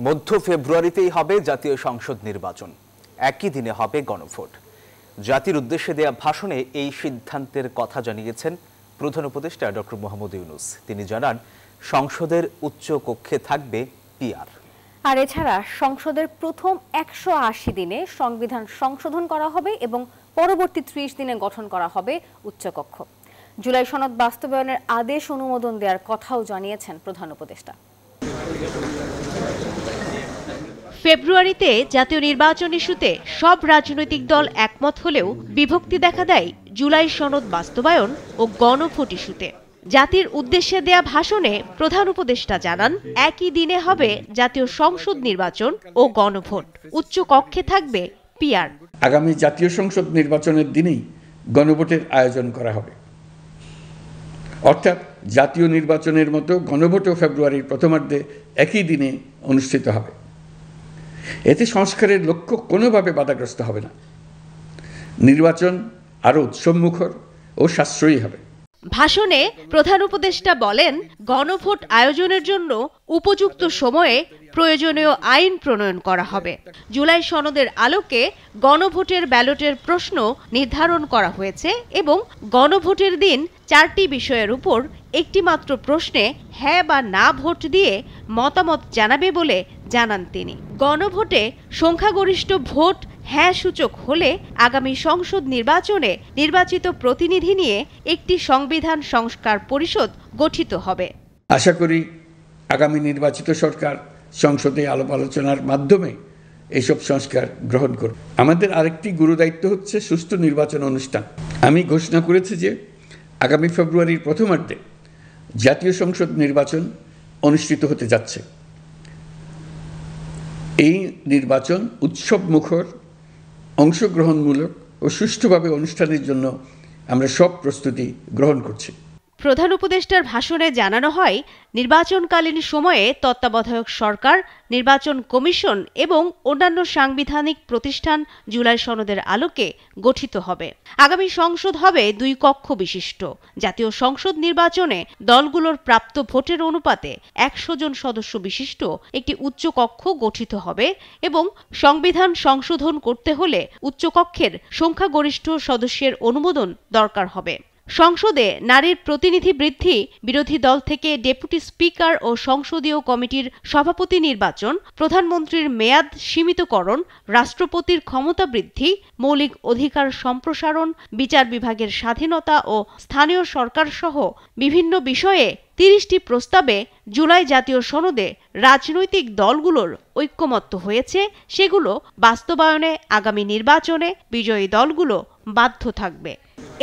মধ্য ফেব্রুয়ারিতেই হবে জাতীয় সংসদ নির্বাচন, একই দিনে হবে গণভোট। জাতির উদ্দেশ্যে দেয়া ভাষণে এই সিদ্ধান্তের কথা জানিয়েছেন প্রধান উপদেষ্টা ডক্টর মোহাম্মদ ইউনূস। তিনি জানান, সংসদের উচ্চ কক্ষে থাকবে পিআর। আর এছাড়া সংসদের প্রথম 180 দিনে সংবিধান সংশোধন করা হবে এবং পরবর্তী 30 দিনে গঠন করা হবে উচ্চকক্ষ। জুলাই সনদ বাস্তবায়নের আদেশ অনুমোদন দেওয়ার কথাও জানিয়েছেন প্রধান উপদেষ্টা। ফেব্রুয়ারিতে জাতীয় নির্বাচন ইস্যুতে সব রাজনৈতিক দল একমত হলেও বিভক্তি দেখা দেয় জুলাই সনদ বাস্তবায়ন ও গণভোট ইস্যুতে। জাতির উদ্দেশ্যে দেয়া ভাষণে প্রধান উপদেষ্টা জানান, একই দিনে হবে জাতীয় সংসদ নির্বাচন ও গণভোট, উচ্চ কক্ষে থাকবে পিআর। আগামী জাতীয় সংসদ নির্বাচনের দিনেই গণভোটের আয়োজন করা হবে, অর্থাৎ জাতীয় নির্বাচনের মতো গণভোটও ফেব্রুয়ারির প্রথমার্ধে একই দিনে অনুষ্ঠিত হবে। এতে সংস্কারের লক্ষ্য কোনোভাবে বাধাগ্রস্ত হবে না। নির্বাচন আরও উৎসবমুখর ও সাশ্রয়ী হবে। ভাষণে প্রধান উপদেষ্টা বলেন, গণভোট আয়োজনের জন্য উপযুক্ত সময়ে প্রয়োজনীয় আইন প্রণয়ন করা হবে। জুলাই সনদের আলোকে গণভোটের ব্যালটের প্রশ্ন নির্ধারণ করা হয়েছে এবং গণভোটের দিন 4টি বিষয়ের উপর একটি মাত্র প্রশ্নে হ্যাঁ বা না ভোট দিয়ে মতামত জানাবে বলে জানান তিনি। গণভোটে সংখ্যাগরিষ্ঠ ভোট হ্যাঁ সূচক হলে আগামী সংসদ নির্বাচনে নির্বাচিত প্রতিনিধি নিয়ে একটি সংবিধান সংস্কার পরিষদ গঠিত হবে। আশা করি আগামী নির্বাচিত সরকার সংসদে আলাপ আলোচনার মাধ্যমে এইসব সংস্কার গ্রহণ করবে। আমাদের আরেকটি গুরুদায়িত্ব হচ্ছে সুষ্ঠু নির্বাচন অনুষ্ঠান। আমি ঘোষণা করেছি যে আগামী ফেব্রুয়ারির প্রথমার্ধে জাতীয় সংসদ নির্বাচন অনুষ্ঠিত হতে যাচ্ছে। এই নির্বাচন উৎসবমুখর, অংশগ্রহণমূলক ও সুষ্ঠুভাবে অনুষ্ঠানের জন্য আমরা সব প্রস্তুতি গ্রহণ করছি। প্রধান উপদেষ্টার ভাষণে জানানো হয়, নির্বাচনকালীন সময়ে তত্ত্বাবধায়ক সরকার, নির্বাচন কমিশন এবং অন্যান্য সাংবিধানিক প্রতিষ্ঠান জুলাই সনদের আলোকে গঠিত হবে। আগামী সংসদ হবে 2 কক্ষ বিশিষ্ট। জাতীয় সংসদ নির্বাচনে দলগুলোর প্রাপ্ত ভোটের অনুপাতে 100 জন সদস্য বিশিষ্ট একটি উচ্চকক্ষ গঠিত হবে এবং সংবিধান সংশোধন করতে হলে উচ্চকক্ষের সংখ্যাগরিষ্ঠ সদস্যের অনুমোদন দরকার হবে। সংসদে নারীর প্রতিনিধি বৃদ্ধি, বিরোধী দল থেকে ডেপুটি স্পিকার ও সংসদীয় কমিটির সভাপতি নির্বাচন, প্রধানমন্ত্রীর মেয়াদ সীমিতকরণ, রাষ্ট্রপতির ক্ষমতা বৃদ্ধি, মৌলিক অধিকার সম্প্রসারণ, বিচার বিভাগের স্বাধীনতা ও স্থানীয় সরকার সহ বিভিন্ন বিষয়ে 30টি প্রস্তাবে জুলাই জাতীয় সনদে রাজনৈতিক দলগুলোর ঐক্যমত্য হয়েছে। সেগুলো বাস্তবায়নে আগামী নির্বাচনে বিজয়ী দলগুলো বাধ্য থাকবে।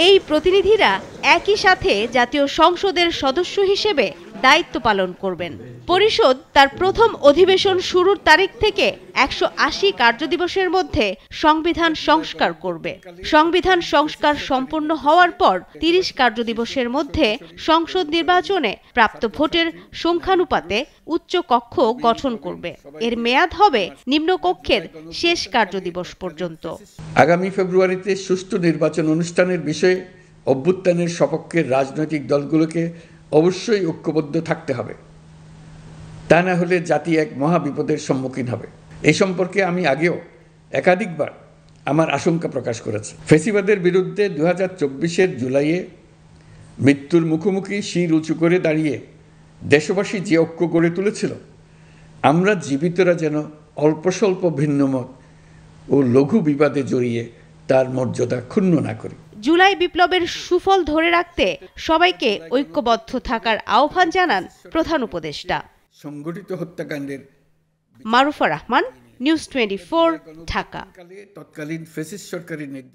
এই প্রতিনিধিরা একই সাথে জাতীয় সংসদের সদস্য হিসেবে দায়িত্ব পালন করবেন। পরিষদ তার প্রথম অধিবেশন শুরুর তারিখ থেকে 180 কার্যদিবসের মধ্যে সংবিধান সংস্কার করবে। সংবিধান সংস্কার সম্পন্ন হওয়ার পর 30 কার্যদিবসের মধ্যে সংসদ নির্বাচনে প্রাপ্ত ভোটের সংখ্যানুপাতে উচ্চ কক্ষ গঠন করবে। এর মেয়াদ হবে নিম্নকক্ষের শেষ কার্যদিবস পর্যন্ত। আগামী ফেব্রুয়ারিতে সুষ্ঠু নির্বাচন অনুষ্ঠানের বিষয়ে অভ্যুত্থানের সপক্ষের রাজনৈতিক দলগুলোকে অবশ্যই ঐক্যবদ্ধ থাকতে হবে। তা না হলে জাতি এক মহা বিপদের সম্মুখীন হবে। এই সম্পর্কে আমি আগেও একাধিকবার আমার আশঙ্কা প্রকাশ করেছি। ফ্যাসিবাদের বিরুদ্ধে 2024-এর জুলাইয়ে মৃত্যুর মুখোমুখি শির উঁচু করে দাঁড়িয়ে দেশবাসী যে ঐক্য গড়ে তুলেছিল, আমরা জীবিতরা যেন অল্প স্বল্প ভিন্নমত ও লঘু বিবাদে জড়িয়ে তার মর্যাদা ক্ষুণ্ণ না করি। জুলাই বিপ্লবের সুফল ধরে রাখতে সবাইকে ঐক্যবদ্ধ থাকার আহ্বান জানান প্রধান উপদেষ্টা। সংগঠিত হত্যাকাণ্ডের মারুফা রহমান, নিউজ 24, ঢাকা। তৎকালীন ফ্যাসিস্ট সরকারের নির্দেশ